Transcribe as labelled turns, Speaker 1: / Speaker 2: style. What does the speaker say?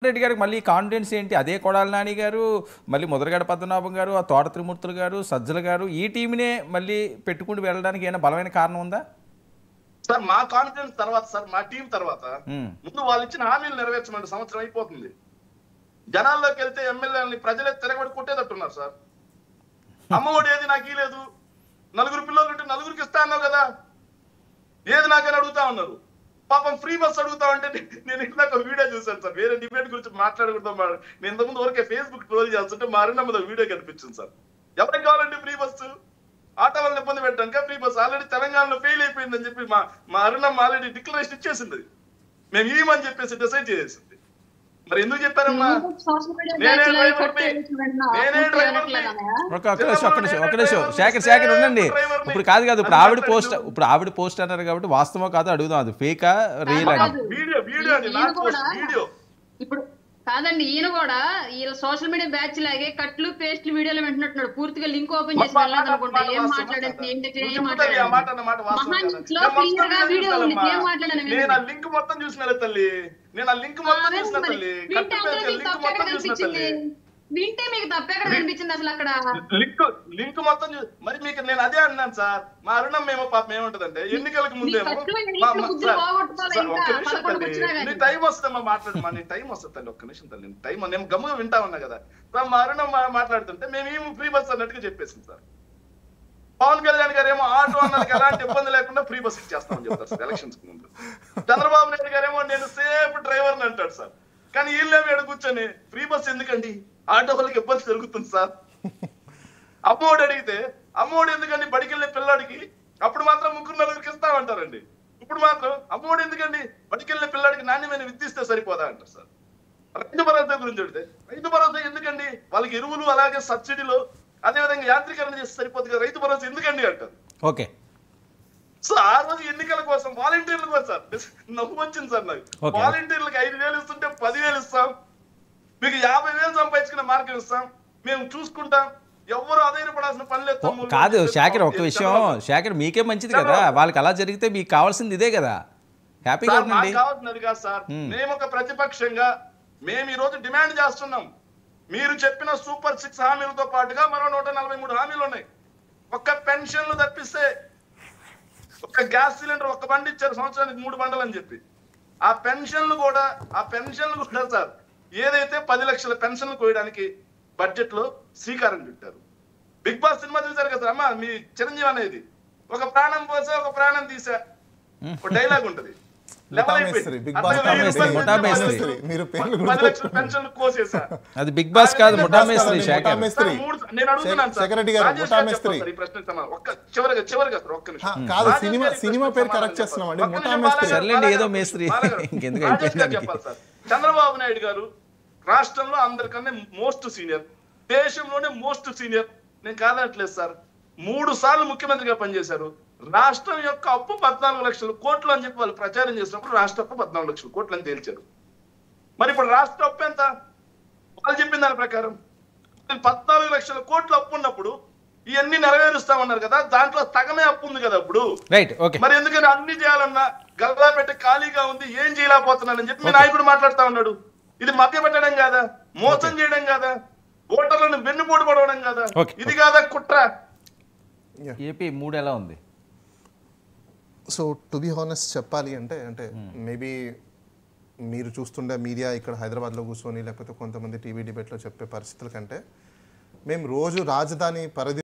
Speaker 1: రెడ్డి గారికి మళ్ళీ కాన్ఫిడెన్స్ ఏంటి? అదే కొడాలి నాని గారు, మళ్ళీ ముద్రగడ పద్మనాభం గారు, ఆ తోట త్రిమూర్తులు గారు, సజ్జల గారు ఈ టీంనే మళ్ళీ పెట్టుకుంటూ వెళ్ళడానికి ఏమైనా బలమైన కారణం ఉందా?
Speaker 2: సార్ మా కాన్ఫిడెన్స్ తర్వాత సార్ మా టీం తర్వాత ముందు వాళ్ళు ఇచ్చిన హామీలు నెరవేర్చమంటే సంవత్సరం అయిపోతుంది. జనాల్లోకి వెళ్తే ఎమ్మెల్యేలని ప్రజలే తిరగబడి కొట్టేటట్టున్నారు సార్. అమ్మఒడి ఏది నాకు ఇలేదు, నలుగురు పిల్లలు ఉంటే నలుగురికి ఇస్తా అన్నావు కదా, ఏది నాకని అడుగుతా ఉన్నారు. పాపం ఫ్రీ బస్ అడుగుతా ఉంటే నేను ఇందాక వీడియో చూసాను సార్. వేరే డిబేట్ గురించి మాట్లాడకూడదు. నేను ఇంతకుముందు వరకే ఫేస్బుక్ ట్రోల్ చేస్తుంటే మా అరుణమ్మ వీడియో కనిపించింది సార్. ఎవరికి కావాలంటే ఫ్రీ బస్సు, ఆటో వాళ్ళని ఇబ్బంది పెట్టడానికి ఫ్రీ బస్ ఆల్రెడీ తెలంగాణలో ఫెయిల్ అయిపోయిందని చెప్పి మా అరుణమ్మ ఆల్రెడీ డిక్లరేషన్ ఇచ్చేసింది. మేము ఇవ్వమని చెప్పేసి డిసైడ్ చేసేసింది. మరి ఎందుకు చెప్పారమ్మా?
Speaker 1: శేఖర్ ఉండండి. ఇప్పుడు కాదు ఇప్పుడు ఆవిడ పోస్ట్ అన్నారు కాబట్టి వాస్తవం కాదు అడుగుదాం. అది ఫేకా రియల్
Speaker 2: వీడియో?
Speaker 3: ఇప్పుడు కాదండి, ఈయన కూడా ఈ సోషల్ మీడియా బ్యాచ్ లాగే కట్లు పేస్ట్లు వీడియోలు వింటున్నట్టున్నాడు. పూర్తిగా లింక్ ఓపెన్ చేసి వెళ్ళాలనుకుంటా ఏం మాట్లాడండి
Speaker 2: నేను ఆ లింక్ మొత్తం చూసిన తల్లి, నేను ఆ లింక్ మొత్తం చూసిన తల్లి,
Speaker 3: వింటే మీకు తప్పెక్కడ కనిపించింది అసలు అక్కడ
Speaker 2: లింక్ మొత్తం మరి మీకు నేను అదే అన్నాను సార్. మా అరుణం మేము పాపం ఏముంటదంటే ఎన్నికలకు ముందేమో నీ టైం వస్తుందమ్మా మాట్లాడమ్మా, నీ టైం వస్తుంది తల్లి, ఒక్క నిమిషం తల్లి టైం నేను గమ్ముగా వింటా ఉన్నా కదా. మా అరుణం మాట్లాడుతుంటే మేము ఫ్రీ బస్ అన్నట్టుగా చెప్పేసింది సార్. పవన్ కళ్యాణ్ గారు ఏమో ఆటో అన్నకి ఎలాంటి ఇబ్బంది లేకుండా ఫ్రీ బస్ ఇచ్చేస్తామని చెప్తారు సార్ ఎలక్షన్స్ ముందు. చంద్రబాబు నాయుడు గారేమో నేను సేఫ్ డ్రైవర్ని అంటాడు సార్. కానీ వీళ్ళేమో ఎక్కడ కూర్చొని ఫ్రీ బస్ ఎందుకండి, ఆటో వాళ్ళకి ఇబ్బంది జరుగుతుంది సార్. అమ్మఒడి అడిగితే అమ్మఒడి ఎందుకండి, బడికెళ్ళే పిల్లాడికి అప్పుడు మాత్రం ముగ్గురు నలుగురికి ఇస్తామంటారండి. ఇప్పుడు మాత్రం అమ్మఒడి ఎందుకండి, బడికెళ్ళే పిల్లాడికి నాణ్యమైన విద్య ఇస్తే సరిపోదా అంటారు సార్. రైతు భరోసా గురించి అడిగితే రైతు భరోసా ఎందుకండి, వాళ్ళకి ఎరువులు అలాగే సబ్సిడీలు అదేవిధంగా యాంత్రీకరణ చేస్తే సరిపోతుంది కదా, రైతు భరోసా ఎందుకండి అంటారు.
Speaker 1: ఓకే
Speaker 2: సో ఆ రోజు ఎన్నికల కోసం వాలంటీర్ల కోసం సార్ నవ్వు వచ్చింది సార్ నాకు. వాలంటీర్లకు 5,000 ఇస్తుంటే 10,000 ఇస్తాం, మీకు 50,000 సంపాదించుకునే మార్గం ఇస్తాం, మేము చూసుకుంటాం, ఎవరు ఆధారపడాల్సిన పని లేదు.
Speaker 1: కాదు శేఖర్, ఒక్క విషయం శేఖర్, మీకే మంచిది కదా, వాళ్ళకి అలా జరిగితే మీకు కావాల్సింది ఇదే కదా, హ్యాపీగా ఉండండి.
Speaker 2: కావాల్సినది కాదు సార్. మేము ఒక ప్రతిపక్షంగా మేము ఈ రోజు డిమాండ్ చేస్తున్నాం. మీరు చెప్పిన సూపర్ 6 హామీలతో పాటుగా మరో 143 హామీలు ఉన్నాయి. ఒక్క పెన్షన్లు తప్పిస్తే, ఒక గ్యాస్ సిలిండర్ ఒక్క బండి ఇచ్చారు, సంవత్సరానికి 3 బండలు అని చెప్పి. ఆ పెన్షన్లు కూడా సార్ ఏదైతే 10 లక్షల పెన్షన్లు కోయడానికి బడ్జెట్ లో శ్రీకారం చుట్టారు. బిగ్ బాస్ సినిమా చూసారు కదా అమ్మా, మీ చిరంజీవి అనేది ఒక ప్రాణం పోసా ఒక ప్రాణం తీసా ఒక డైలాగ్ ఉంటది. 10 లక్షల పెన్షన్లు కోసేసా.
Speaker 1: అది బిగ్ బాస్ కాదు, ముఠా మేస్త్రి శేఖర్.
Speaker 2: నేను అడుగుతున్నాను సార్, ఈ ప్రశ్న చివరిగా సార్ ఒక్క నిమిషం
Speaker 4: సినిమా పేరు కరెక్ట్
Speaker 1: చేస్తున్నాం ఏదో మేస్త్రి.
Speaker 2: చెప్పాలి సార్, చంద్రబాబు నాయుడు గారు రాష్ట్రంలో అందరికన్నా మోస్ట్ సీనియర్, దేశంలోనే మోస్ట్ సీనియర్, నేను కాదనట్లేదు సార్. 3 సార్లు ముఖ్యమంత్రిగా పనిచేశారు. రాష్ట్రం యొక్క అప్పు 14 లక్షల కోట్లు అని చెప్పి వాళ్ళు ప్రచారం చేసినప్పుడు రాష్ట్ర అప్పు 14 లక్షల కోట్లు అని తేల్చారు. మరి ఇప్పుడు రాష్ట్ర అప్పు ఎంత? వాళ్ళు చెప్పిన దాని ప్రకారం 14 లక్షల కోట్లు అప్పు ఉన్నప్పుడు ఇవన్నీ నెరవేరుస్తామన్నారు కదా, దాంట్లో సగమే అప్పు ఉంది కదా ఇప్పుడు. మరి ఎందుకని అన్ని చేయాలన్నా గల్లా పెట్టి ఖాళీగా ఉంది, ఏం చేయలేకపోతున్నానని చెప్పి మీ నాయకుడు మాట్లాడుతా ఉన్నాడు. ఇది మభ్య పెట్టడం కాదా, మోసం చేయడం కాదా, ఓటర్లను వెన్నుపోటు పడవడం కాదా, ఇది కాదా కుట్ర?
Speaker 1: ఏపీ 3 ఎలా ఉంది?
Speaker 4: సో టు బి హానెస్ట్ చెప్పాలి అంటే మేబీ మీరు చూస్తుండే మీడియా ఇక్కడ హైదరాబాద్లో కూర్చొని లేకపోతే కొంతమంది టీవీ డిబేట్లో చెప్పే పరిస్థితుల కంటే మేము రోజు రాజధాని పరిధి